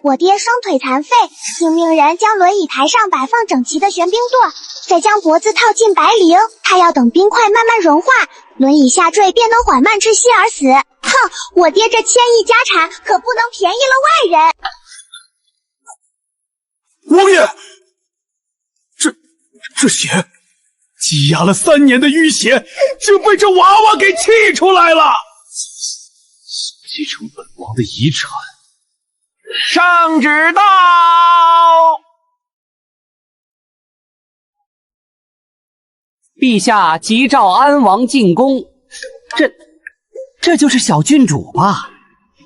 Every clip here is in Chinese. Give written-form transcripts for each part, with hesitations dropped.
我爹双腿残废，听命人将轮椅抬上摆放整齐的玄冰垛，再将脖子套进白绫，他要等冰块慢慢融化，轮椅下坠便能缓慢窒息而死。哼，我爹这千亿家产可不能便宜了外人。王爷，这血积压了3年的淤血，就被这娃娃给气出来了。继承本王的遗产。圣旨到！陛下急召安王进宫。这就是小郡主吧？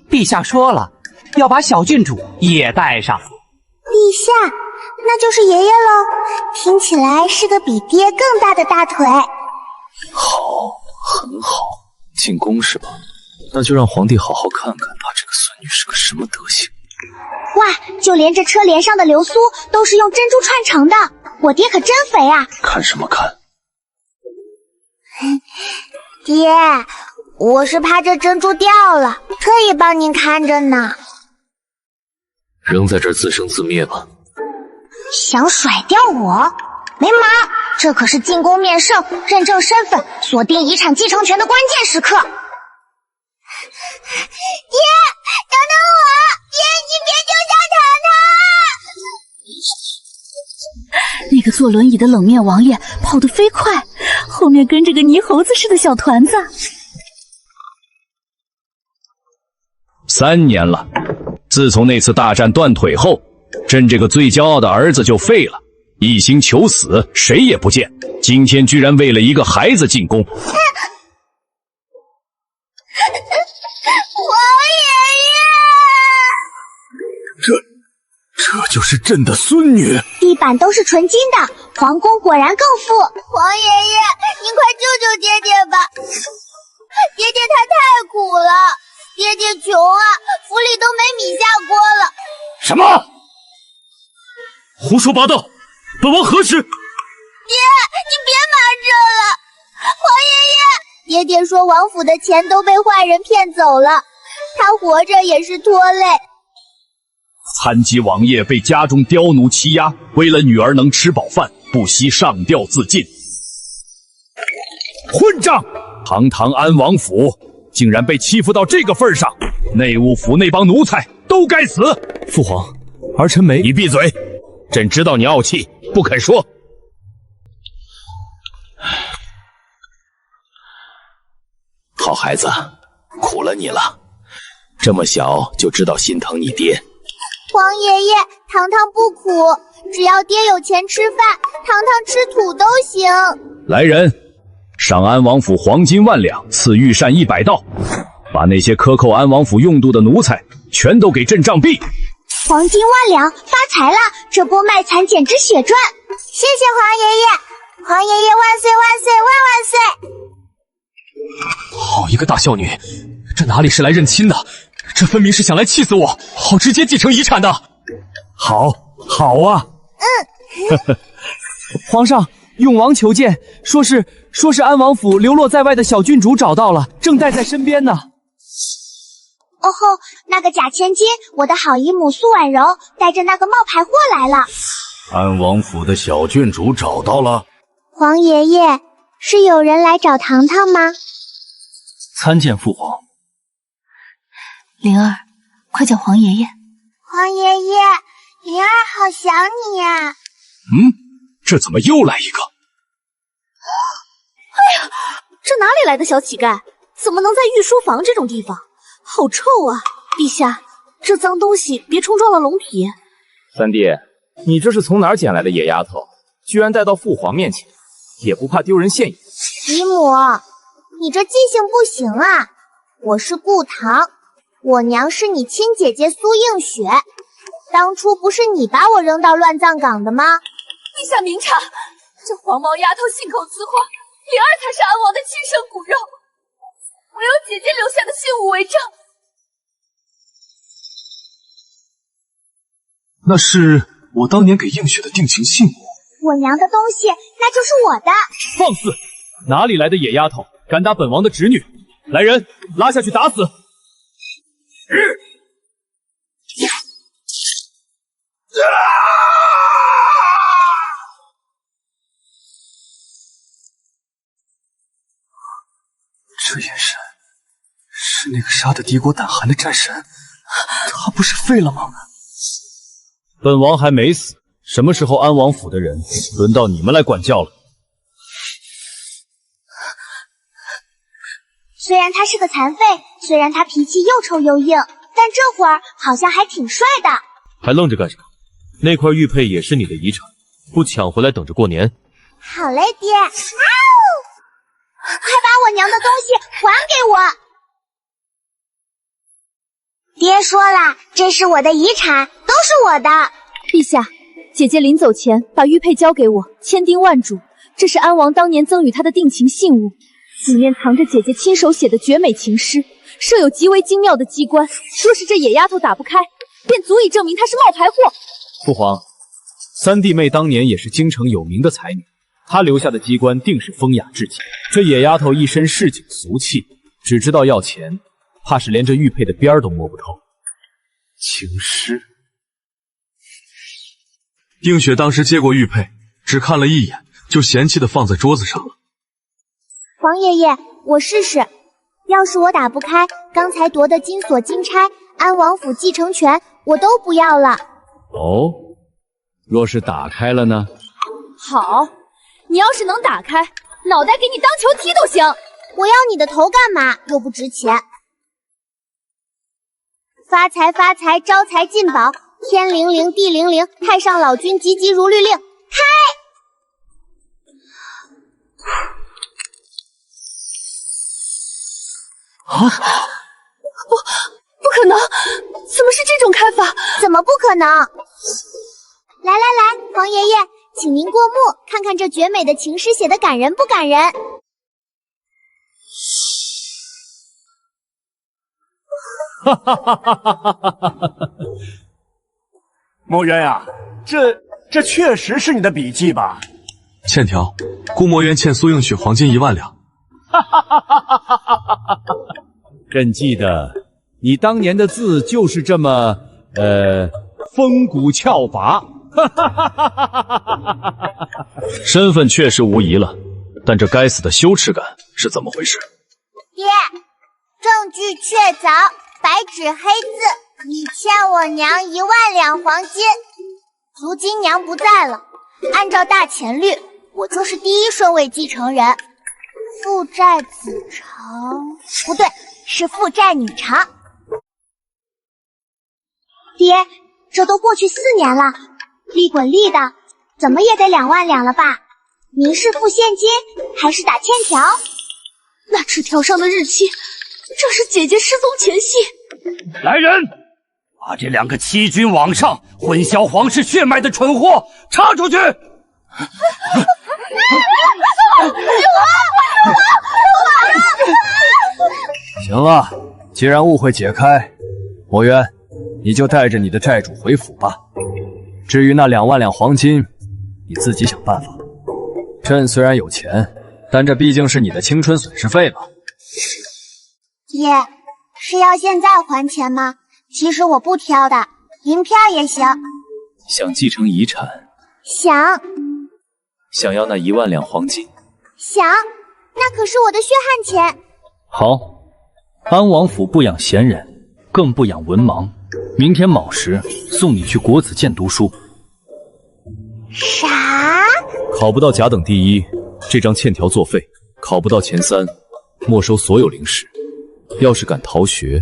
陛下说了，要把小郡主也带上。陛下，那就是爷爷喽。听起来是个比爹更大的大腿。好，很好。进宫是吧？那就让皇帝好好看看他这个孙女是个什么德行。哇，就连这车帘上的流苏都是用珍珠串成的，我爹可真肥啊！看什么看？爹，我是怕这珍珠掉了，特意帮您看着呢。扔在这儿自生自灭吧。想甩掉我？没门！这可是进宫面圣、认证身份、锁定遗产继承权的关键时刻。爹，等等我！爹，你别丢下糖糖！那个坐轮椅的冷面王爷跑得飞快，后面跟着个泥猴子似的小团子。3年了，自从那次大战断腿后，朕这个最骄傲的儿子就废了，一心求死，谁也不见。今天居然为了一个孩子进宫。这就是朕的孙女。地板都是纯金的，皇宫果然更富。皇爷爷，您快救救爹爹吧！爹爹他太苦了，爹爹穷啊，府里都没米下锅了。什么？胡说八道！本王何时？爹，你别瞒着了。皇爷爷，爹爹说王府的钱都被坏人骗走了，他活着也是拖累。残疾王爷被家中刁奴欺压，为了女儿能吃饱饭，不惜上吊自尽。混账！堂堂安王府竟然被欺负到这个份上，内务府那帮奴才都该死！父皇，儿臣没……你闭嘴！朕知道你傲气，不肯说。好孩子，苦了你了，这么小就知道心疼你爹。皇爷爷，糖糖不苦，只要爹有钱吃饭，糖糖吃土都行。来人，赏安王府黄金1万两，赐御膳100道，把那些克扣安王府用度的奴才全都给朕杖毙。黄金1万两，发财了！这波卖惨简直血赚！谢谢皇爷爷，皇爷爷万岁万岁万万岁！好一个大孝女，这哪里是来认亲的？这分明是想来气死我，好直接继承遗产的。好啊。皇上，永王求见，说是安王府流落在外的小郡主找到了，正带在身边呢。哦吼，那个假千金，我的好姨母苏婉柔带着那个冒牌货来了。安王府的小郡主找到了。皇爷爷，是有人来找糖糖吗？参见父皇。灵儿，快叫皇爷爷。皇爷爷，灵儿好想你呀。这怎么又来一个？哎呀，这哪里来的小乞丐？怎么能在御书房这种地方？好臭啊！陛下，这脏东西别冲撞了龙体。三弟，你这是从哪儿捡来的野丫头？居然带到父皇面前，也不怕丢人现眼？姨母，你这记性不行啊！我是顾唐，我娘是你亲姐姐苏映雪。当初不是你把我扔到乱葬岗的吗？陛下明察，这黄毛丫头信口雌话，灵儿才是安王的亲生骨肉。我有姐姐留下的信物为证。那是我当年给映雪的定情信物。我娘的东西，那就是我的。放肆！哪里来的野丫头，敢打本王的侄女？来人，拉下去打死！杀的敌国胆寒的战神，他不是废了吗？本王还没死，什么时候安王府的人轮到你们来管教了？虽然他是个残废，虽然他脾气又臭又硬，但这会儿好像还挺帅的。还愣着干什么？那块玉佩也是你的遗产，不抢回来等着过年。好嘞，爹！啊呜！快把我娘的东西还给我！爹说了，这是我的遗产，都是我的。陛下，姐姐临走前把玉佩交给我，千叮万嘱，这是安王当年赠予她的定情信物，里面藏着姐姐亲手写的绝美情诗，设有极为精妙的机关，若是这野丫头打不开，便足以证明她是冒牌货。父皇，三弟妹当年也是京城有名的才女，她留下的机关定是风雅至极。这野丫头一身市井俗气，只知道要钱，怕是连这玉佩的边儿都摸不透。情诗，映雪当时接过玉佩，只看了一眼，就嫌弃的放在桌子上了。皇爷爷，我试试。要是我打不开，刚才夺的金锁金钗、安王府继承权，我都不要了。哦，若是打开了呢？好，你要是能打开，脑袋给你当球踢都行。我要你的头干嘛？又不值钱。发财发财，招财进宝，天灵灵地灵灵，太上老君急急如律令，开！不可能，怎么是这种开法？怎么不可能？来来来，皇爷爷，请您过目，看看这绝美的情诗写的感人不感人？哈哈哈哈哈哈！墨渊啊，这确实是你的笔记吧？欠条，顾墨渊欠苏映雪黄金1万两。哈哈哈哈哈哈！朕记得你当年的字就是这么风骨峭拔。哈哈哈哈哈哈！身份确实无疑了，但这该死的羞耻感是怎么回事？爹，证据确凿，白纸黑字，你欠我娘1万两黄金。如今娘不在了，按照大钱律，我就是第一顺位继承人。父债子偿，不对，是父债女偿。爹，这都过去4年了，利滚利的，怎么也得2万两了吧？您是付现金还是打欠条？那纸条上的日期，这是姐姐失踪前夕。来人，把这2个欺君罔上、混淆皇室血脉的蠢货插出去！行了，既然误会解开，墨渊，你就带着你的债主回府吧。至于那2万两黄金，你自己想办法。朕虽然有钱，但这毕竟是你的青春损失费嘛。爹，是要现在还钱吗？其实我不挑的，银片也行。想继承遗产？想。想要那1万两黄金？想，那可是我的血汗钱。好，安王府不养闲人，更不养文盲。明天卯时送你去国子监读书。啥？考不到甲等第1，这张欠条作废；考不到前3，没收所有零食。要是敢逃学，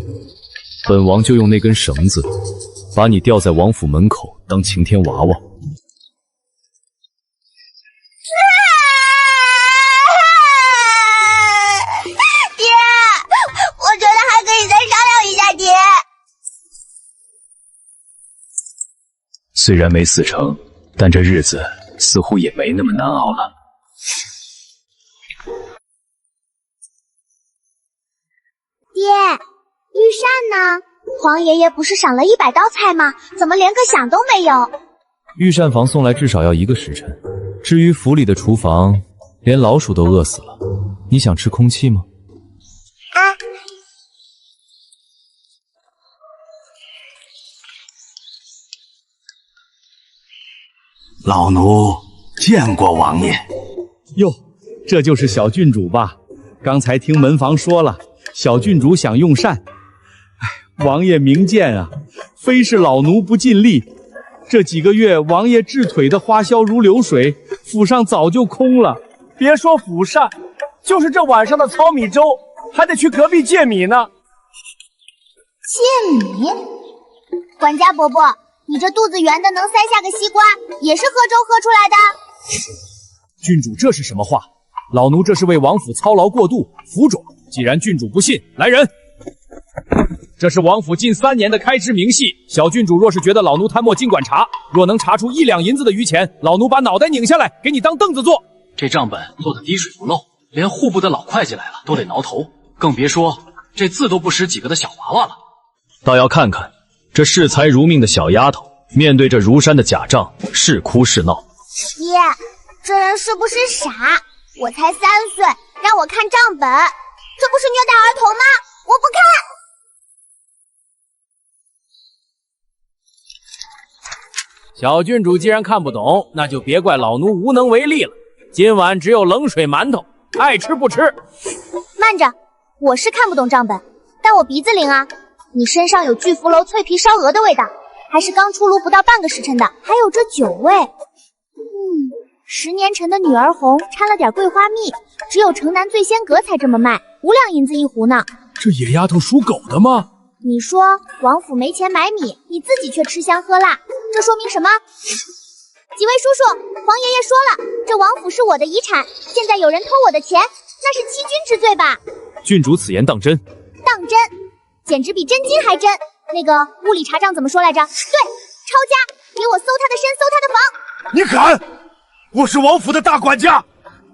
本王就用那根绳子把你吊在王府门口当晴天娃娃。爹，我觉得还可以再商量一下，爹。虽然没死成，但这日子似乎也没那么难熬了。爹，御膳呢？皇爷爷不是赏了100道菜吗？怎么连个响都没有？御膳房送来至少要1个时辰。至于府里的厨房，连老鼠都饿死了。你想吃空气吗？啊！老奴见过王爷。哟，这就是小郡主吧？刚才听门房说了，小郡主想用膳，王爷明鉴啊，非是老奴不尽力。这几个月，王爷治腿的花销如流水，府上早就空了。别说府上，就是这晚上的糙米粥，还得去隔壁借米呢。借米？管家伯伯，你这肚子圆的能塞下个西瓜，也是喝粥喝出来的？郡主这是什么话？老奴这是为王府操劳过度，服种。既然郡主不信，来人！这是王府近3年的开支明细。小郡主若是觉得老奴贪墨，尽管查。若能查出1两银子的余钱，老奴把脑袋拧下来，给你当凳子坐。这账本做得滴水不漏，连户部的老会计来了都得挠头，更别说这字都不识几个的小娃娃了。倒要看看这视财如命的小丫头，面对这如山的假账，是哭是闹。爹，这人是不是傻？我才3岁，让我看账本，这不是虐待儿童吗？我不看。小郡主既然看不懂，那就别怪老奴无能为力了。今晚只有冷水馒头，爱吃不吃。慢着，我是看不懂账本，但我鼻子灵啊。你身上有巨福楼脆皮烧鹅的味道，还是刚出炉不到半个时辰的，还有这酒味。10年陈的女儿红掺了点桂花蜜，只有城南醉仙阁才这么卖，5两银子一壶呢。这野丫头属狗的吗？你说王府没钱买米，你自己却吃香喝辣，这说明什么？几位叔叔，皇爷爷说了，这王府是我的遗产，现在有人偷我的钱，那是欺君之罪吧？郡主此言当真？当真，简直比真金还真。那个屋里查账怎么说来着？对，抄家，给我搜他的身，搜他的房。你敢！我是王府的大管家，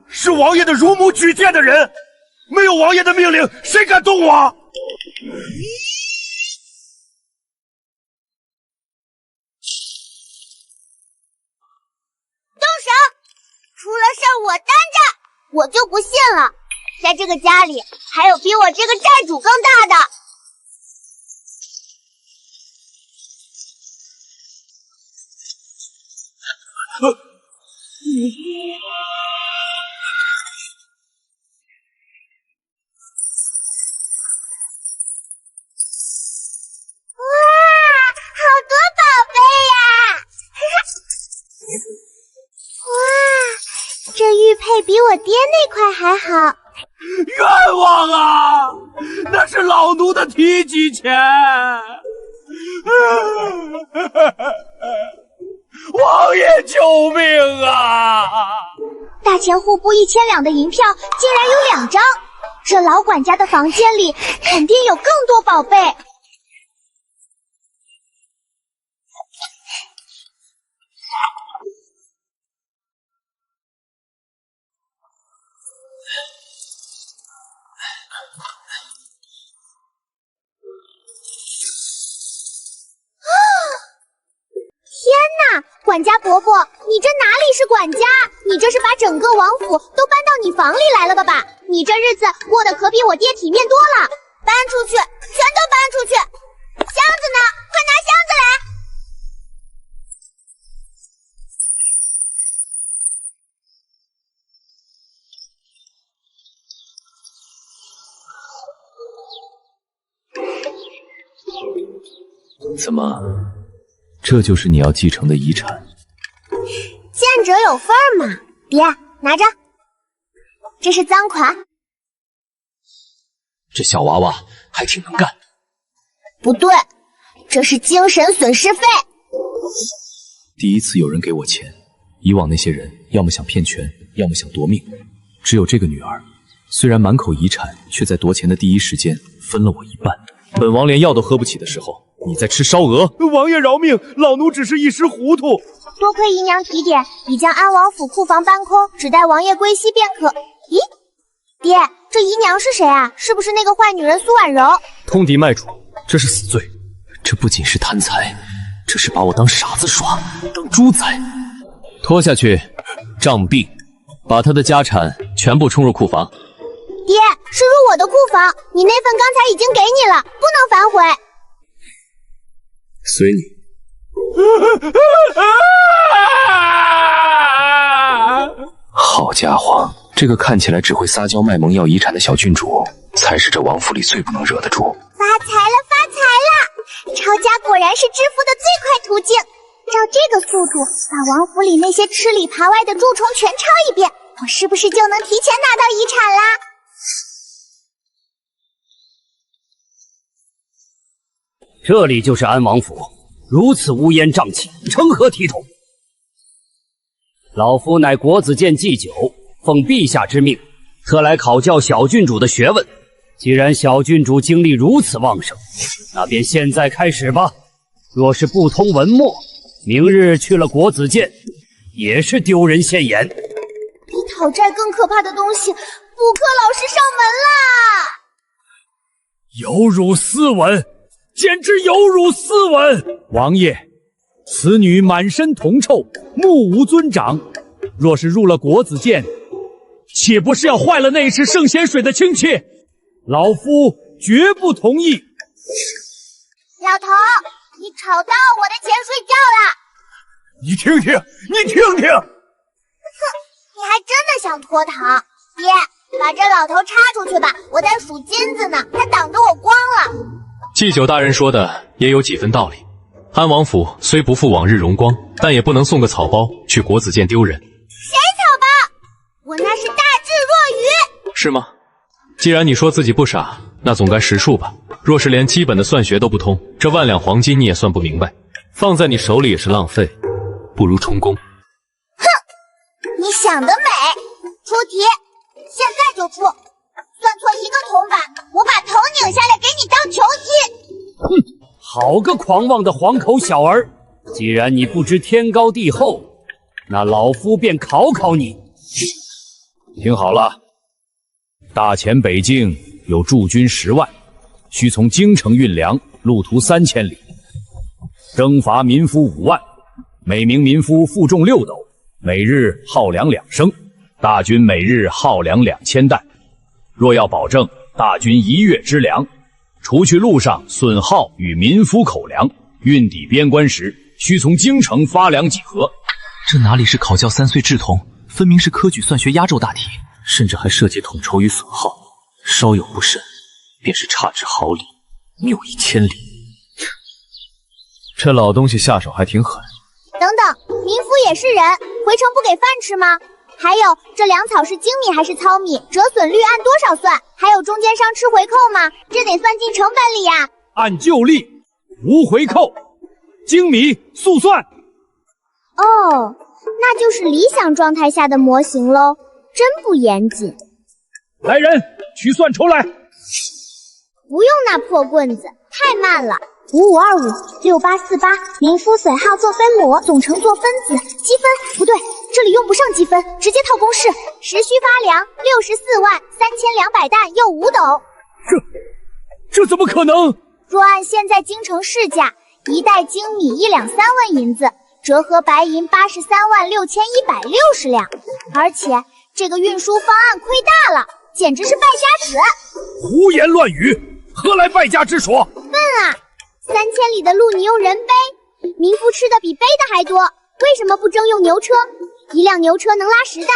是王爷的乳母举荐的人，没有王爷的命令，谁敢动我？动手！出了事儿我担着，我就不信了，在这个家里还有比我这个债主更大的。好多宝贝呀！哇，这玉佩比我爹那块还好。冤枉啊！那是老奴的提己钱。王爷救命啊！大钱户部1000两的银票竟然有2张，这老管家的房间里肯定有更多宝贝。天哪，管家伯伯，你这哪里是管家？你这是把整个王府都搬到你房里来了吧？你这日子过得可比我爹体面多了。搬出去，全都搬出去！箱子呢？快拿箱子来！怎么，这就是你要继承的遗产？见者有份嘛，爹，拿着，这是赃款。这小娃娃还挺能干。不对，这是精神损失费。第一次有人给我钱，以往那些人要么想骗权，要么想夺命，只有这个女儿，虽然满口遗产，却在夺钱的第一时间分了我一半。本王连药都喝不起的时候，你在吃烧鹅？王爷饶命，老奴只是一时糊涂。多亏姨娘提点，已将安王府库房搬空，只待王爷归西便可。咦，爹，这姨娘是谁啊？是不是那个坏女人苏婉柔？通敌卖主，这是死罪。这不仅是贪财，这是把我当傻子耍，当猪宰。拖下去，杖毙，把他的家产全部充入库房。爹，是入我的库房，你那份刚才已经给你了，不能反悔。随你。好家伙，这个看起来只会撒娇卖萌要遗产的小郡主，才是这王府里最不能惹的主。发财了，发财了！抄家果然是致富的最快途径。照这个速度，把王府里那些吃里扒外的蛀虫全抄一遍，我是不是就能提前拿到遗产啦？这里就是安王府，如此乌烟瘴气，成何体统？老夫乃国子监祭酒，奉陛下之命，特来考教小郡主的学问。既然小郡主精力如此旺盛，那便现在开始吧。若是不通文墨，明日去了国子监，也是丢人现眼。比讨债更可怕的东西，补课老师上门啦！有辱斯文，简直有辱斯文！王爷，此女满身铜臭，目无尊长，若是入了国子监，岂不是要坏了那池圣贤水的清气？老夫绝不同意。老头，你吵到我的钱睡觉了！你听听，你听听！哼，你还真的想脱逃？爹，把这老头插出去吧，我在数金子呢，他挡着我光了。祭酒大人说的也有几分道理。安王府虽不复往日荣光，但也不能送个草包去国子监丢人。谁草包？我那是大智若愚。是吗？既然你说自己不傻，那总该识数吧。若是连基本的算学都不通，这万两黄金你也算不明白，放在你手里也是浪费，不如充公。哼，你想得美！出题，现在就出。算错一个铜板，我把头拧下来给你当球踢。哼，好个狂妄的黄口小儿！既然你不知天高地厚，那老夫便考考你。听好了，大前北境有驻军10万，需从京城运粮，路途3000里。征伐民夫5万，每名民夫负重6斗，每日耗粮2升，大军每日耗粮2000担。若要保证大军1月之粮，除去路上损耗与民夫口粮，运抵边关时，需从京城发粮几何。这哪里是考教3岁稚童，分明是科举算学压轴大题，甚至还涉及统筹与损耗，稍有不慎，便是差之毫厘，谬以千里。这老东西下手还挺狠。等等，民夫也是人，回城不给饭吃吗？还有，这粮草是精米还是糙米？折损率按多少算？还有中间商吃回扣吗？这得算进成本里呀。按旧例，无回扣，精米速算。哦，那就是理想状态下的模型喽，真不严谨。来人，取算筹来。不用那破棍子，太慢了。55256848，民夫损耗做分母，总成做分子，积分不对，这里用不上积分，直接套公式。时需发粮643200担又5斗。这怎么可能？若按现在京城市价，一袋精米1两3万银子，折合白银836160两。而且这个运输方案亏大了，简直是败家子。胡言乱语，何来败家之说？笨啊！3000里的路你用人背，民夫吃的比背的还多，为什么不征用牛车？一辆牛车能拉10担，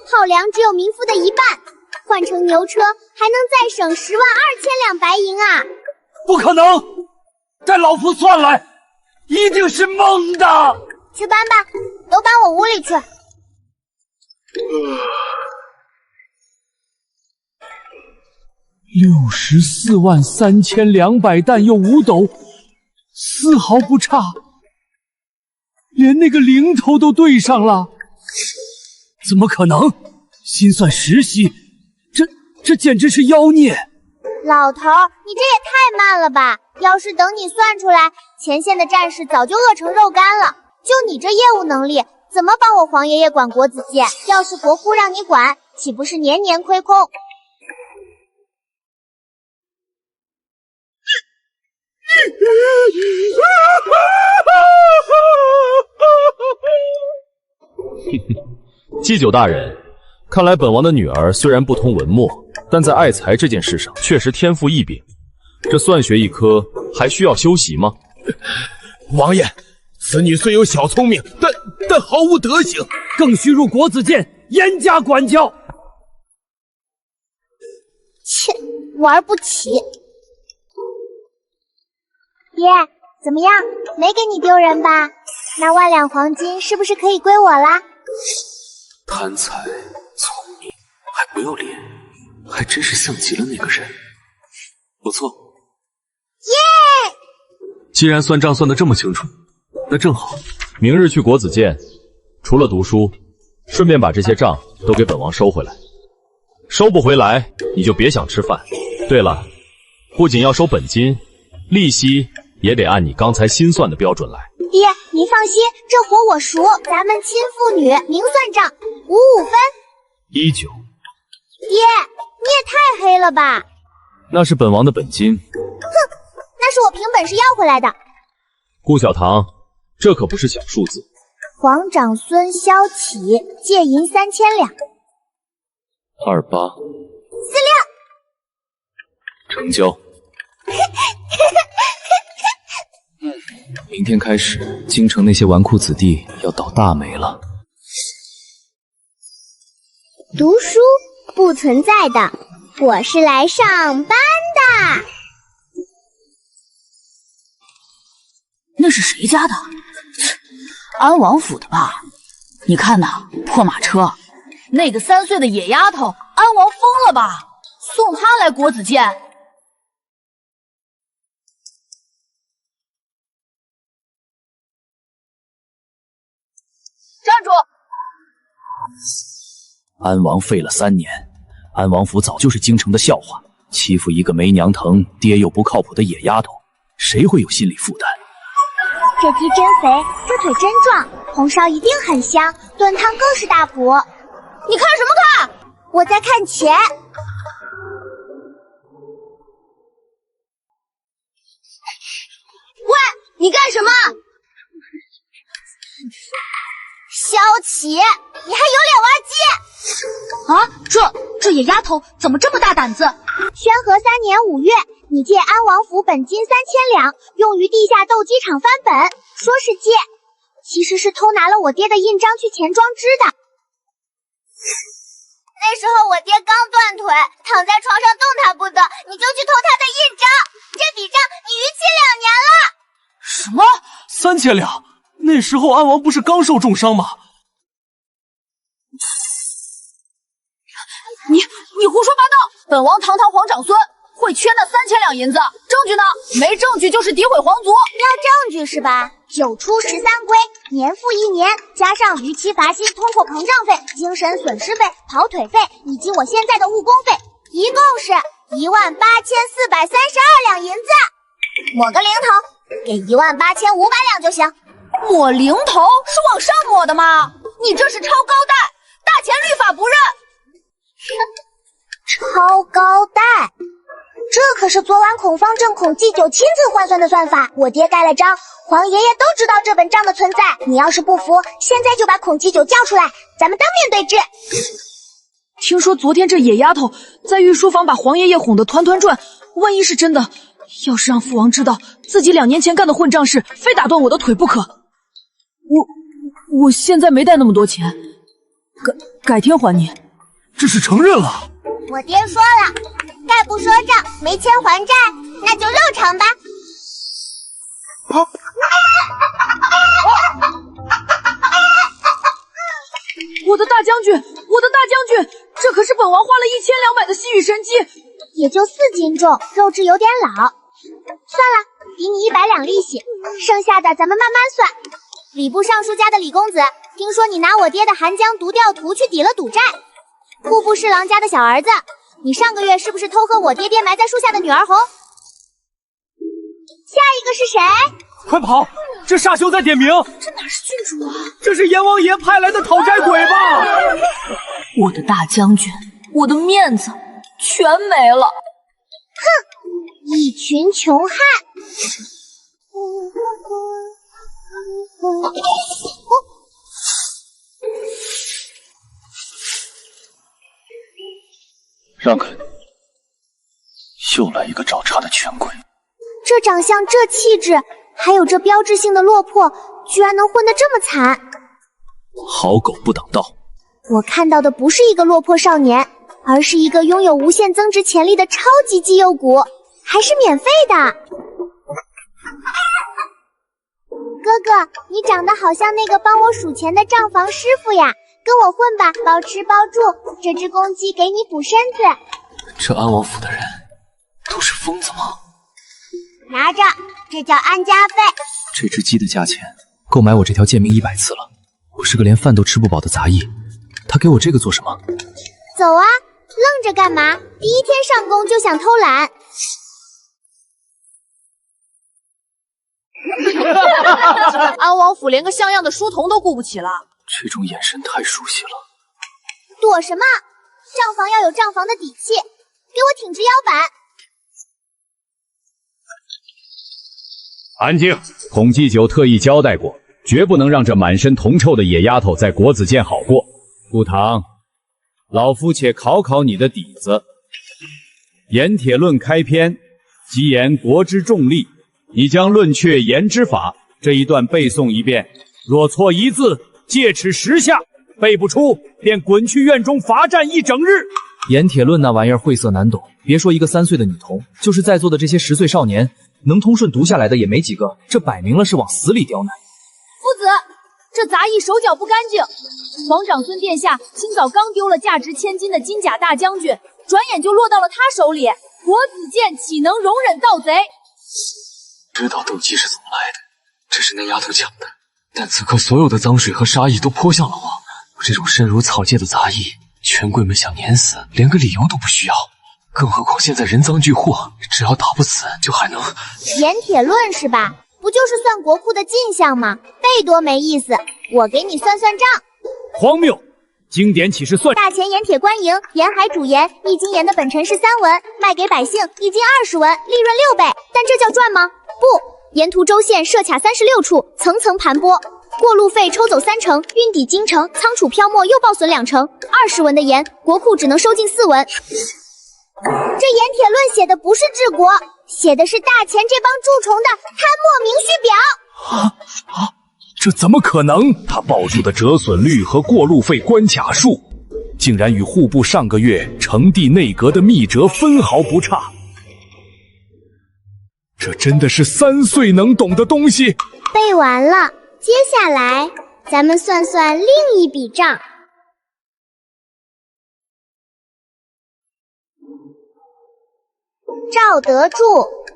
耗粮只有民夫的1半，换成牛车还能再省10.2万两白银啊！不可能，带老夫算来，一定是蒙的。去搬吧，都搬我屋里去。643200担又5斗，丝毫不差，连那个零头都对上了。怎么可能？心算时息，这简直是妖孽！老头，你这也太慢了吧！要是等你算出来，前线的战士早就饿成肉干了。就你这业务能力，怎么帮我皇爷爷管国子监？要是国库让你管，岂不是年年亏空？祭酒大人，看来本王的女儿虽然不通文墨，但在爱才这件事上确实天赋异禀。这算学一科还需要修习吗？王爷，此女虽有小聪明，但毫无德行，更需入国子监严加管教。切，玩不起。爷，怎么样，没给你丢人吧？那万两黄金是不是可以归我啦？贪财、聪明，还不要脸，还真是像极了那个人。不错。耶！既然算账算得这么清楚，那正好，明日去国子监，除了读书，顺便把这些账都给本王收回来。收不回来，你就别想吃饭。对了，不仅要收本金，利息也得按你刚才心算的标准来。爹，您放心，这活我熟，咱们亲父女明算账，55分。19。爹，你也太黑了吧！那是本王的本金。哼，那是我凭本事要回来的。顾小棠，这可不是小数字。皇长孙萧启借银3000两。28。46。成交。明天开始，京城那些纨绔子弟要倒大霉了。读书不存在的，我是来上班的。那是谁家的？安王府的吧？你看呐，破马车，那个3岁的野丫头，安王疯了吧？送她来国子监。站住！安王废了3年，安王府早就是京城的笑话。欺负一个没娘疼、爹又不靠谱的野丫头，谁会有心理负担？这鸡真肥，这腿真壮，红烧一定很香，炖汤更是大补。你看什么看？我在看钱。喂，你干什么？萧启，你还有脸挖鸡？啊，这野丫头怎么这么大胆子？宣和3年5月，你借安王府本金3000两，用于地下斗鸡场翻本，说是借，其实是偷拿了我爹的印章去钱庄支的。那时候我爹刚断腿，躺在床上动弹不得，你就去偷他的印章，这笔账你逾期2年了。什么？3000两？那时候安王不是刚受重伤吗？你胡说八道！本王堂堂皇长孙会缺那3000两银子？证据呢？没证据就是诋毁皇族。要证据是吧？9出13归，年复1年，加上逾期罚金、通货膨胀费、精神损失费、跑腿费以及我现在的误工费，一共是18432两银子。抹个零头，给18500两就行。抹零头是往上抹的吗？你这是超高贷，大钱律法不认。超高贷，这可是昨晚孔方正、孔继久亲自换算的算法，我爹盖了章，皇爷爷都知道这本账的存在。你要是不服，现在就把孔继久叫出来，咱们当面对质。听说昨天这野丫头在御书房把皇爷爷哄得团团转，万一是真的，要是让父王知道自己2年前干的混账事，非打断我的腿不可。我现在没带那么多钱，改天还你。这是承认了。我爹说了，概不说账，没钱还债，那就肉偿吧。我的大将军，我的大将军，这可是本王花了1200的西域神鸡，也就4斤重，肉质有点老。算了，抵你100两利息，剩下的咱们慢慢算。礼部尚书家的李公子，听说你拿我爹的寒江独钓图去抵了赌债。户部侍郎家的小儿子，你上个月是不是偷喝我爹埋在树下的女儿红？下一个是谁？快跑！这沙丘在点名。这哪是郡主啊？这是阎王爷派来的讨债鬼吧？我的大将军，我的面子全没了。哼，一群穷汉。让开！又来一个找茬的权贵。这长相，这气质，还有这标志性的落魄，居然能混得这么惨。好狗不挡道。我看到的不是一个落魄少年，而是一个拥有无限增值潜力的超级绩优股，还是免费的。哥哥，你长得好像那个帮我数钱的账房师傅呀，跟我混吧，包吃包住。这只公鸡给你补身子。这安王府的人都是疯子吗？拿着，这叫安家费。这只鸡的价钱够买我这条贱命100次了。我是个连饭都吃不饱的杂役，他给我这个做什么？走啊，愣着干嘛？第一天上工就想偷懒。安王府连个像样的书童都顾不起了。这种眼神太熟悉了。躲什么？账房要有账房的底气，给我挺直腰板。安静！孔祭酒特意交代过，绝不能让这满身铜臭的野丫头在国子监好过。顾唐，老夫且考考你的底子。盐铁论开篇，即言国之重利，你将论却言之法这一段背诵一遍，若错一字，戒尺10下；背不出，便滚去院中罚站1整日。盐铁论那玩意儿晦涩难懂，别说一个3岁的女童，就是在座的这些10岁少年，能通顺读下来的也没几个。这摆明了是往死里刁难。夫子，这杂役手脚不干净。皇长孙殿下清早刚丢了价值1000金的金甲大将军，转眼就落到了他手里。国子监岂能容忍盗贼？知道斗鸡是怎么来的，这是那丫头讲的。但此刻所有的脏水和杀意都泼向了我。我这种身如草芥的杂役，权贵们想碾死，连个理由都不需要。更何况现在人赃俱获，只要打不死，就还能……盐铁论是吧？不就是算国库的进项吗？背多没意思，我给你算算账。荒谬！经典岂是算？大钱盐铁官营，沿海主盐，1斤盐的本陈是3文，卖给百姓1斤20文，利润6倍。但这叫赚吗？不，沿途州县设卡36处，层层盘剥，过路费抽走3成，运抵京城，仓储漂没又报损2成，20文的盐，国库只能收进4文。这盐铁论写的不是治国，写的是大钱这帮蛀虫的贪墨明序表。这怎么可能？他报出的折损率和过路费关卡数，竟然与户部上个月呈递内阁的密折分毫不差。这真的是3岁能懂的东西。背完了，接下来咱们算算另一笔账。赵德柱，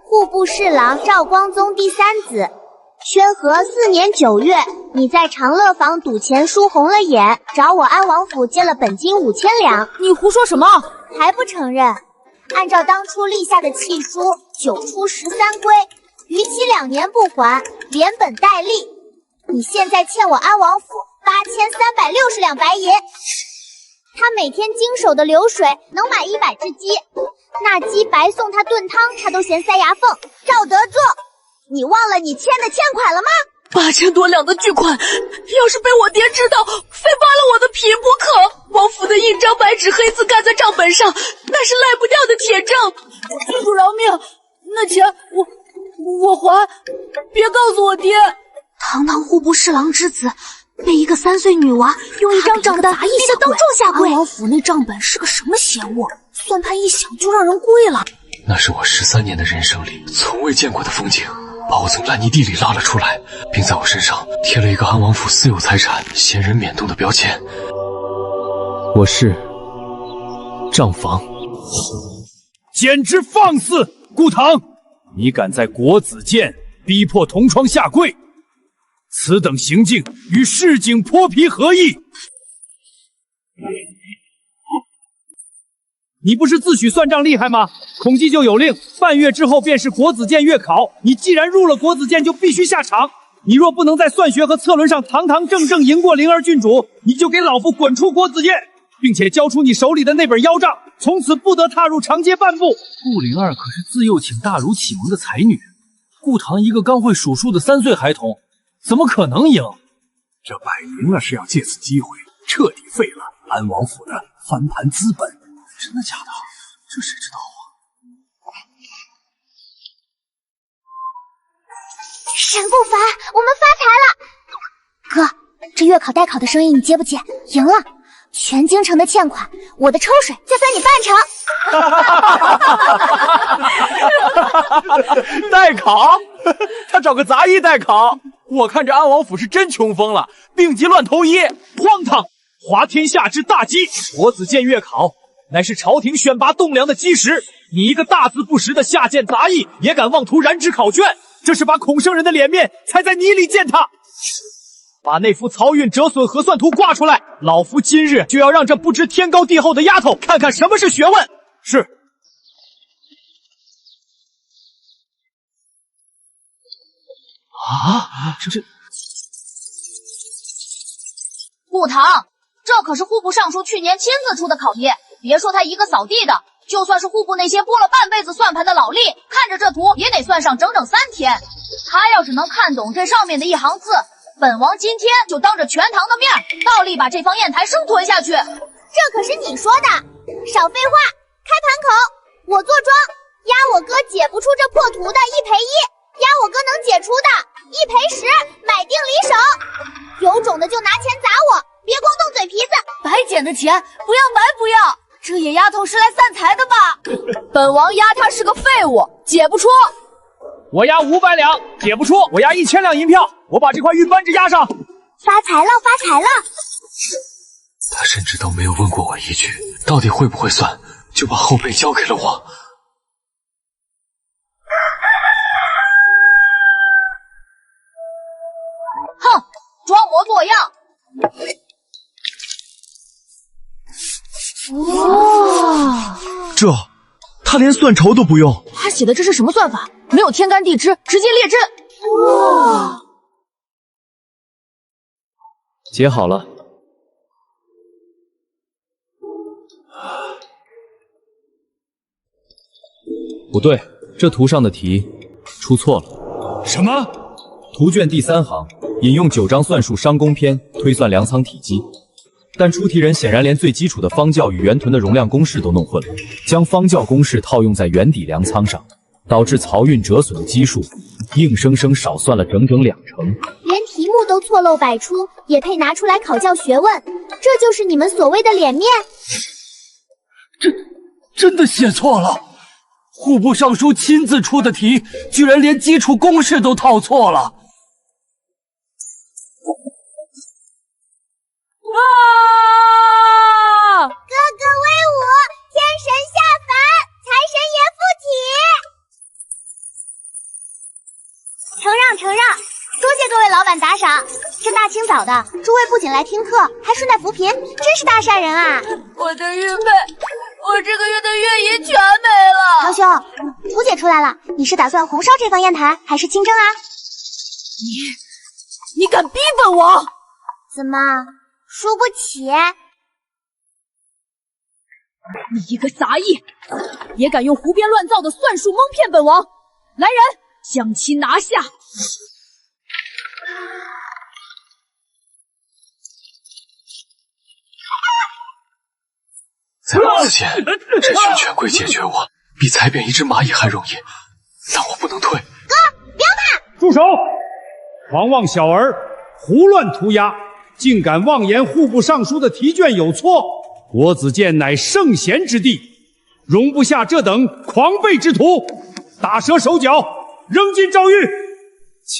户部侍郎赵光宗第3子。宣和4年9月，你在长乐坊赌钱输红了眼，找我安王府借了本金5000两。你胡说什么？还不承认？按照当初立下的契书，9出13归，逾期2年不还，连本带利。你现在欠我安王府8360两白银。他每天经手的流水能买100只鸡，那鸡白送他炖汤，他都嫌塞牙缝。赵德柱，你忘了你欠的欠款了吗？8000多两的巨款，要是被我爹知道，非扒了我的皮不可。王府的印章白纸黑字盖在账本上，那是赖不掉的铁证。郡主饶命，那钱我还，别告诉我爹。堂堂户部侍郎之子，被一个3岁女娃用一张账单逼得当众下跪。安王府那账本是个什么邪物？算盘一响就让人跪了。那是我13年的人生里从未见过的风景，把我从烂泥地里拉了出来，并在我身上贴了一个安王府私有财产、闲人免动的标签。我是账房。简直放肆！顾唐，你敢在国子监逼迫同窗下跪，此等行径与市井泼皮何异？你不是自诩算账厉害吗？孔祭就有令，半月之后便是国子监月考。你既然入了国子监，就必须下场。你若不能在算学和策论上堂堂正正赢过灵儿郡主，你就给老夫滚出国子监，并且交出你手里的那本妖账，从此不得踏入长街半步。顾灵儿可是自幼请大儒启蒙的才女，顾唐一个刚会数数的3岁孩童，怎么可能赢？这摆明了是要借此机会彻底废了安王府的翻盘资本。真的假的？这谁知道啊？沈不凡，我们发财了！哥，这月考代考的生意你接不接？赢了，全京城的欠款，我的抽水就算你半成。代考？他找个杂役代考？我看这安王府是真穷疯了，病急乱投医，荒唐！滑天下之大稽，国子监月考，乃是朝廷选拔栋梁的基石。你一个大字不识的下贱杂役，也敢妄图染指考卷，这是把孔圣人的脸面踩在泥里践踏！把那幅漕运折损核算图挂出来，老夫今日就要让这不知天高地厚的丫头看看什么是学问。是。顾堂，这可是户部尚书去年亲自出的考题，别说他一个扫地的，就算是户部那些拨了半辈子算盘的老吏，看着这图也得算上整整3天。他要是能看懂这上面的一行字，本王今天就当着全堂的面，倒立把这方砚台生吞下去。这可是你说的，少废话，开盘口，我坐庄，压我哥解不出这破图的1赔1，压我哥能解出的1赔10，买定离手。有种的就拿钱砸我，别光动嘴皮子。白捡的钱不要白不要，这野丫头是来散财的吧？本王压她是个废物，解不出。我押500两，解不出，我押1000两银票，我把这块玉扳指押上。发财了，发财了！他甚至都没有问过我一句，到底会不会算，就把后背交给了我。哼，装模作样。哇，他连算筹都不用。他写的这是什么算法？没有天干地支，直接列阵。哇！解好了。不对，这图上的题出错了。什么？图卷第3行引用9章算术商工篇推算粮仓体积，但出题人显然连最基础的方窖与圆臀的容量公式都弄混了，将方窖公式套用在圆底粮仓上，导致漕运折损的基数硬生生少算了整整2成。连题目都错漏百出，也配拿出来考教学问？这就是你们所谓的脸面？真的写错了！户部尚书亲自出的题，居然连基础公式都套错了！啊！哥哥威武，天神下凡，财神爷附体。承让承让，多谢各位老板打赏。这大清早的，诸位不仅来听课，还顺带扶贫，真是大善人啊！我的运费，我这个月的月银全没了。堂兄，图解出来了，你是打算红烧这方砚台，还是清蒸啊？你敢逼本王？怎么输不起？你一个杂役，也敢用胡编乱造的算术蒙骗本王！来人，将其拿下！在国子监，这群权贵解决我，比踩扁一只蚂蚁还容易，但我不能退。哥，不要怕！住手！狂妄小儿，胡乱涂鸦，竟敢妄言户部尚书的题卷有错！国子监乃圣贤之地，容不下这等狂悖之徒，打折手脚，扔进诏狱。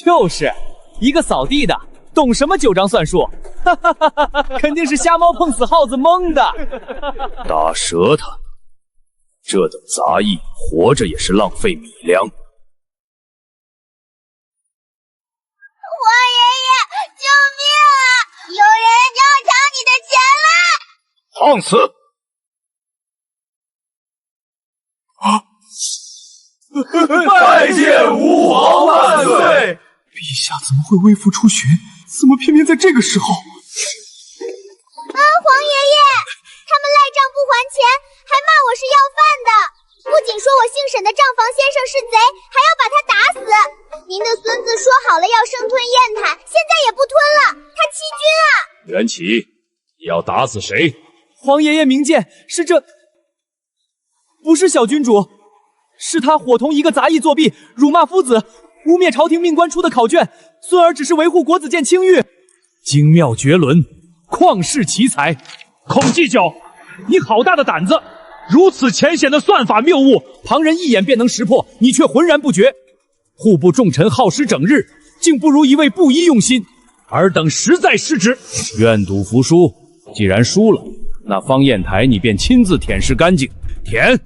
就是一个扫地的，懂什么9章算术？哈哈哈哈，肯定是瞎猫碰死耗子蒙的。打折他！这等杂役活着也是浪费米粮。王爷爷，救命啊！有人要抢你的钱了！放肆！拜见吾皇万岁！陛下怎么会微服出巡？怎么偏偏在这个时候？皇爷爷，他们赖账不还钱，还骂我是要饭的，不仅说我姓沈的账房先生是贼，还要把他打死。您的孙子说好了要生吞砚台，现在也不吞了，他欺君啊！袁启，你要打死谁？皇爷爷明鉴，是这，不是小君主，是他伙同一个杂役作弊，辱骂夫子，污蔑朝廷命官出的考卷，孙儿只是维护国子监清誉。精妙绝伦，旷世奇才，孔祭酒，你好大的胆子！如此浅显的算法谬误，旁人一眼便能识破，你却浑然不觉。户部重臣耗时整日，竟不如一位布衣用心，尔等实在失职。愿赌服输，既然输了，那方砚台你便亲自舔舐干净。舔！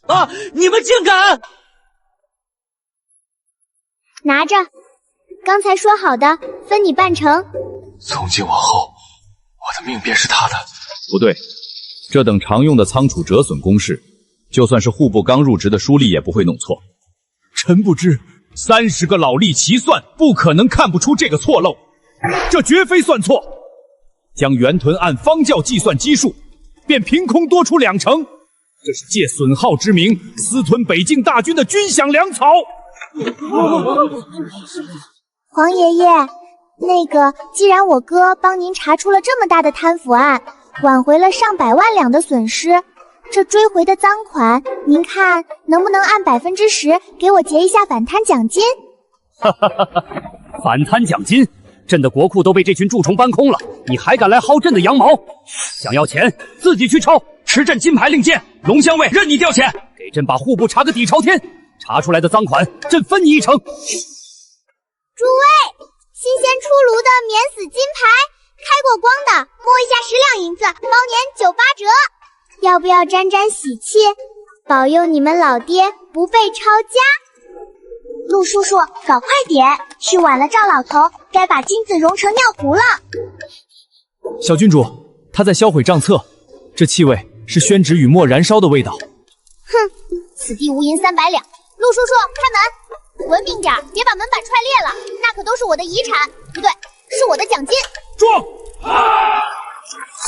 啊！你们竟敢！拿着，刚才说好的，分你半成。从今往后，我的命便是他的。不对，这等常用的仓储折损公式，就算是户部刚入职的书吏也不会弄错。臣不知，30个老吏齐算，不可能看不出这个错漏。这绝非算错，将原屯按方教计算基数，便凭空多出2成，这是借损耗之名私吞北境大军的军饷粮草。皇爷爷，那个，既然我哥帮您查出了这么大的贪腐案，挽回了上百万两的损失，这追回的赃款，您看能不能按10%给我结一下反贪奖金？哈哈哈哈！反贪奖金，朕的国库都被这群蛀虫搬空了，你还敢来薅朕的羊毛？想要钱，自己去抄，持朕金牌令箭，龙香卫任你调遣，给朕把户部查个底朝天，查出来的赃款，朕分你1成。诸位，新鲜出炉的免死金牌，开过光的摸一下10两银子，包年98折，要不要沾沾喜气，保佑你们老爹不被抄家？陆叔叔，搞快点，去晚了赵老头该把金子融成尿壶了。小郡主，他在销毁账册，这气味是宣纸与墨燃烧的味道。哼，此地无银300两。陆叔叔，开门！文明点，别把门板踹裂了，那可都是我的遗产，不对，是我的奖金。撞！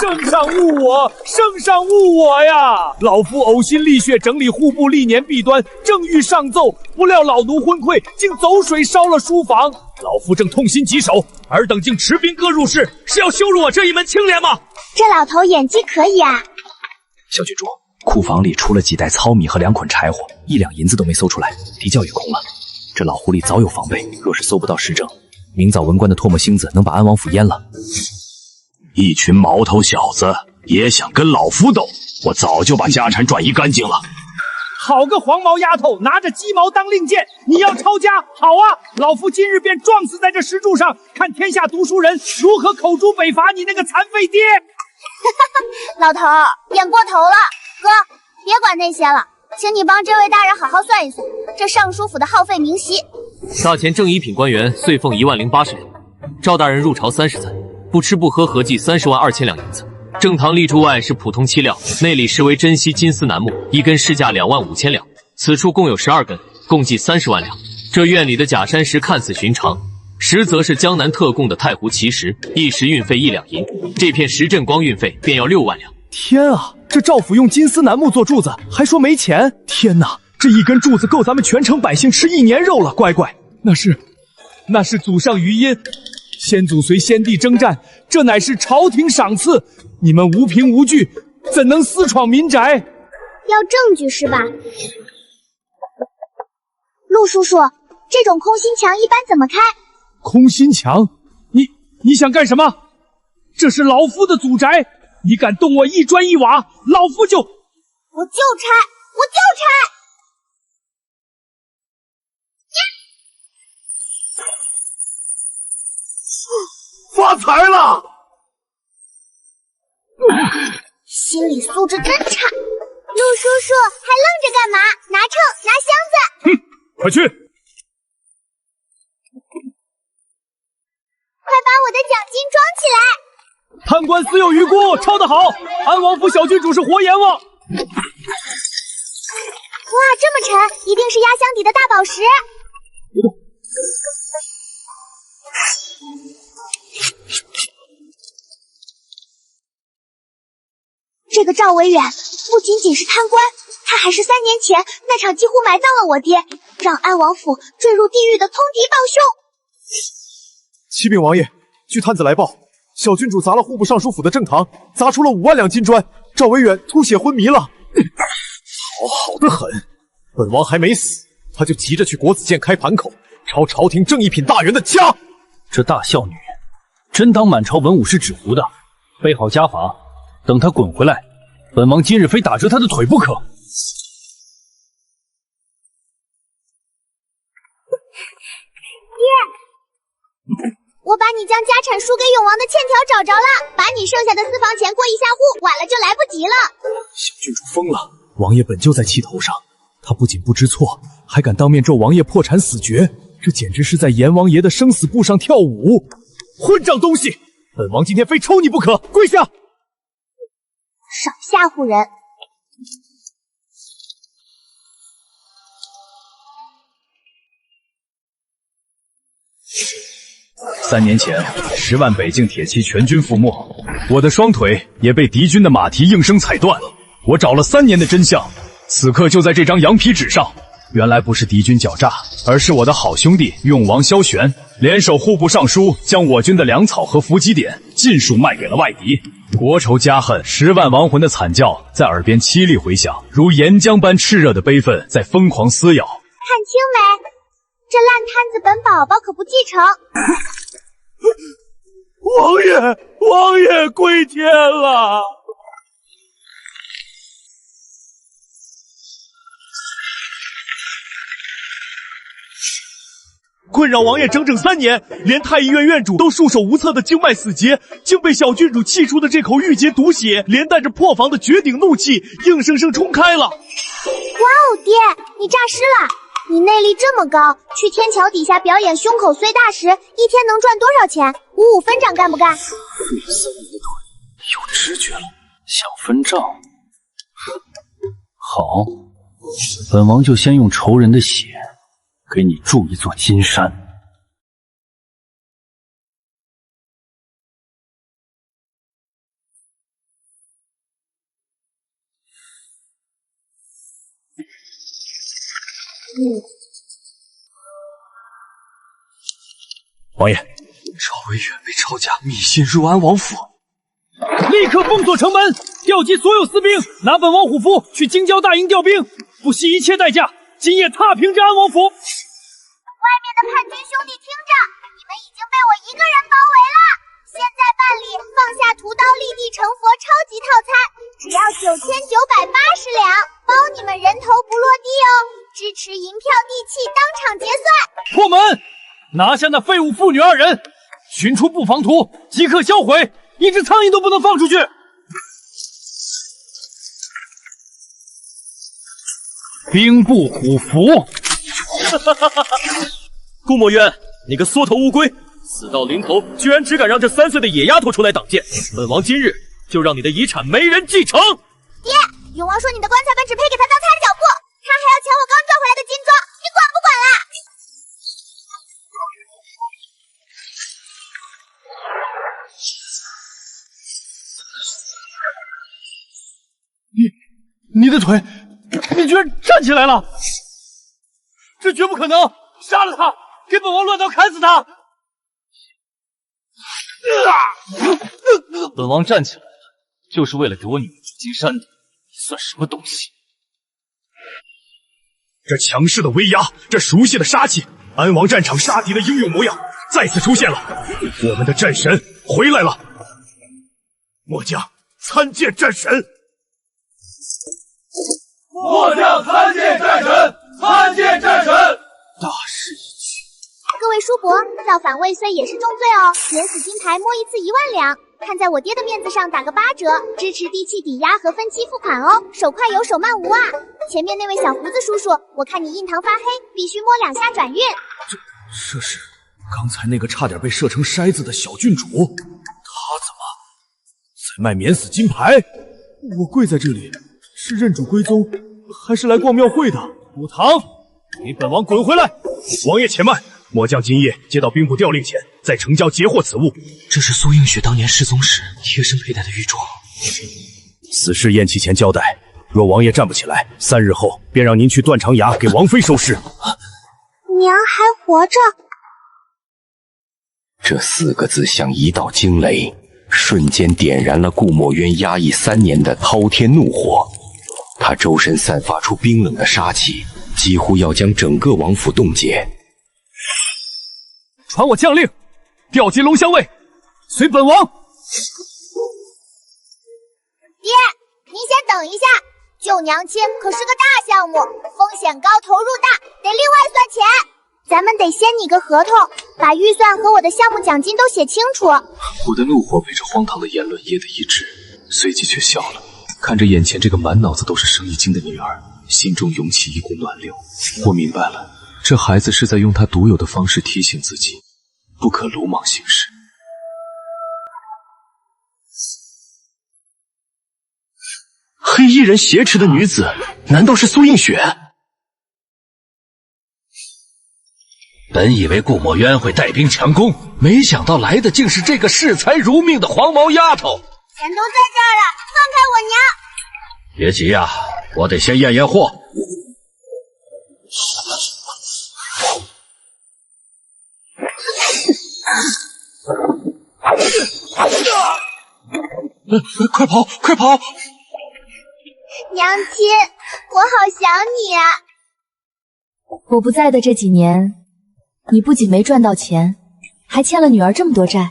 圣上误我，圣上误我呀！老夫呕心沥血整理户部历年弊端，正欲上奏，不料老奴昏聩，竟走水烧了书房。老夫正痛心疾首，尔等竟持兵戈入室，是要羞辱我这一门清廉吗？这老头演技可以啊！小郡主，库房里除了几袋糙米和2捆柴火，1两银子都没搜出来，地窖也空了。这老狐狸早有防备，若是搜不到实证，明早文官的唾沫星子能把安王府淹了。一群毛头小子也想跟老夫斗，我早就把家产转移干净了。好个黄毛丫头，拿着鸡毛当令箭，你要抄家？好啊，老夫今日便撞死在这石柱上，看天下读书人如何口诛北伐你那个残废爹！老头演过头了，哥，别管那些了，请你帮这位大人好好算一算，这尚书府的耗费明细。大前正一品官员岁俸10080两，赵大人入朝30载，不吃不喝合计30万2千两银子。正堂立柱外是普通漆料，内里实为珍稀金丝楠木，一根市价2万5千两。此处共有12根，共计30万两。这院里的假山石看似寻常，实则是江南特供的太湖奇石，一石运费1两银，这片石阵光运费便要6万两。天啊，这赵府用金丝楠木做柱子，还说没钱！天哪，这一根柱子够咱们全城百姓吃1年肉了！乖乖，那是祖上余荫。先祖随先帝征战，这乃是朝廷赏赐。你们无凭无据，怎能私闯民宅？要证据是吧？陆叔叔，这种空心墙一般怎么开？空心墙？你想干什么？这是老夫的祖宅，你敢动我一砖一瓦，老夫就……我就拆！发财了！心理素质真差。陆叔叔还愣着干嘛？拿秤，拿箱子！哼，快去！快把我的奖金装起来！贪官死有余辜，抄得好！安王府小郡主是活阎王！哇，这么沉，一定是压箱底的大宝石。这个赵维远不仅仅是贪官，他还是3年前那场几乎埋葬了我爹，让安王府坠入地狱的通敌帮凶。启禀王爷，据探子来报，小郡主砸了户部尚书府的正堂，砸出了5万两金砖，赵维远吐血昏迷了。好得很，本王还没死，他就急着去国子监开盘口，抄朝廷正一品大员的家。这大孝女真当满朝文武是纸糊的，备好家法，等他滚回来，本王今日非打折他的腿不可。爹，我把你将家产输给永王的欠条找着了，把你剩下的私房钱过一下户，晚了就来不及了。小郡主疯了，王爷本就在气头上，他不仅不知错，还敢当面咒王爷破产死绝，这简直是在阎王爷的生死簿上跳舞！混账东西！本王今天非抽你不可！跪下！少吓唬人！ 3年前，10万北境铁骑全军覆没，我的双腿也被敌军的马蹄应声踩断。我找了3年的真相，此刻就在这张羊皮纸上。原来不是敌军狡诈，而是我的好兄弟永王萧玄联手户部尚书，将我军的粮草和伏击点尽数卖给了外敌。国仇家恨，10万亡魂的惨叫在耳边凄厉回响，如岩浆般炽热的悲愤在疯狂撕咬。看清没？这烂摊子本宝宝可不继承。王爷跪天了！困扰王爷整整3年，连太医院院主都束手无策的经脉死结，竟被小郡主气出的这口郁结毒血，连带着破防的绝顶怒气，硬生生冲开了。哇哦，爹，你诈尸了！你内力这么高，去天桥底下表演胸口碎大石，一天能赚多少钱？55分账干不干？废了3年的腿，有知觉了，想分账？好，本王就先用仇人的血给你筑一座金山。王爷，赵维远被抄家，密信入安王府，立刻封锁城门，调集所有私兵，拿本王虎符去京郊大营调兵，不惜一切代价，今夜踏平这安王府。外面的叛军兄弟听着，你们已经被我一个人包围了。现在办理放下屠刀立地成佛超级套餐，只要9980两，包你们人头不落地哦！支持银票地契，当场结算。破门！拿下那废物妇女2人，寻出布防图，即刻销毁，一只苍蝇都不能放出去。兵部虎符。顾墨渊，你个缩头乌龟，死到临头居然只敢让这3岁的野丫头出来挡箭，本王今日就让你的遗产没人继承。爹，永王说你的棺材本只配给他当擦脚布，他还要抢我刚赚回来的金装，你管不管啦？你的腿，你居然站起来了！这绝不可能！杀了他，给本王乱刀砍死他！本王站起来了，就是为了给我女儿筑金山的，你算什么东西？这强势的威压，这熟悉的杀气，安王战场杀敌的英勇模样再次出现了。我们的战神回来了！末将参见战神。末将参见战神，参见战神！大势已去。各位叔伯，造反未遂也是重罪哦，免死金牌摸一次1万两，看在我爹的面子上打个8折，支持地契抵押和分期付款哦，手快有手慢无啊！前面那位小胡子叔叔，我看你印堂发黑，必须摸2下转运。这是刚才那个差点被射成筛子的小郡主，她怎么在卖免死金牌？我跪在这里，是认主归宗，还是来逛庙会的？武堂，给本王滚回来！王爷且慢，末将今夜接到兵部调令前，在城郊截获此物。这是苏映雪当年失踪时贴身佩戴的玉镯。此事宴期前交代，若王爷站不起来，3日后便让您去断肠崖给王妃收尸。娘还活着。这4个字像一道惊雷，瞬间点燃了顾墨渊压抑3年的滔天怒火。他周身散发出冰冷的杀气，几乎要将整个王府冻结。传我将令，调集龙骧卫，随本王。等一下，救娘亲可是个大项目，风险高，投入大，得另外算钱。咱们得先拟个合同，把预算和我的项目奖金都写清楚。我的怒火被这荒唐的言论噎得一滞，随即却笑了。看着眼前这个满脑子都是生意经的女儿，心中涌起一股暖流。我明白了，这孩子是在用他独有的方式提醒自己，不可鲁莽行事。黑衣人挟持的女子，难道是苏映雪？本以为顾墨渊会带兵强攻，没想到来的竟是这个视财如命的黄毛丫头。钱都在这儿了，放开我娘！别急呀，我得先验验货。快跑，快跑！娘亲，我好想你啊！我不在的这几年，你不仅没赚到钱，还欠了女儿这么多债。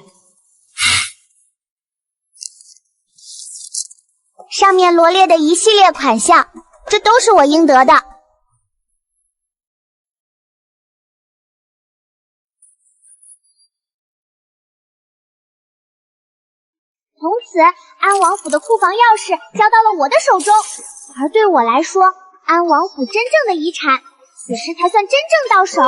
上面罗列的一系列款项，这都是我应得的。从此，安王府的库房钥匙交到了我的手中，而对我来说，安王府真正的遗产，此时才算真正到手。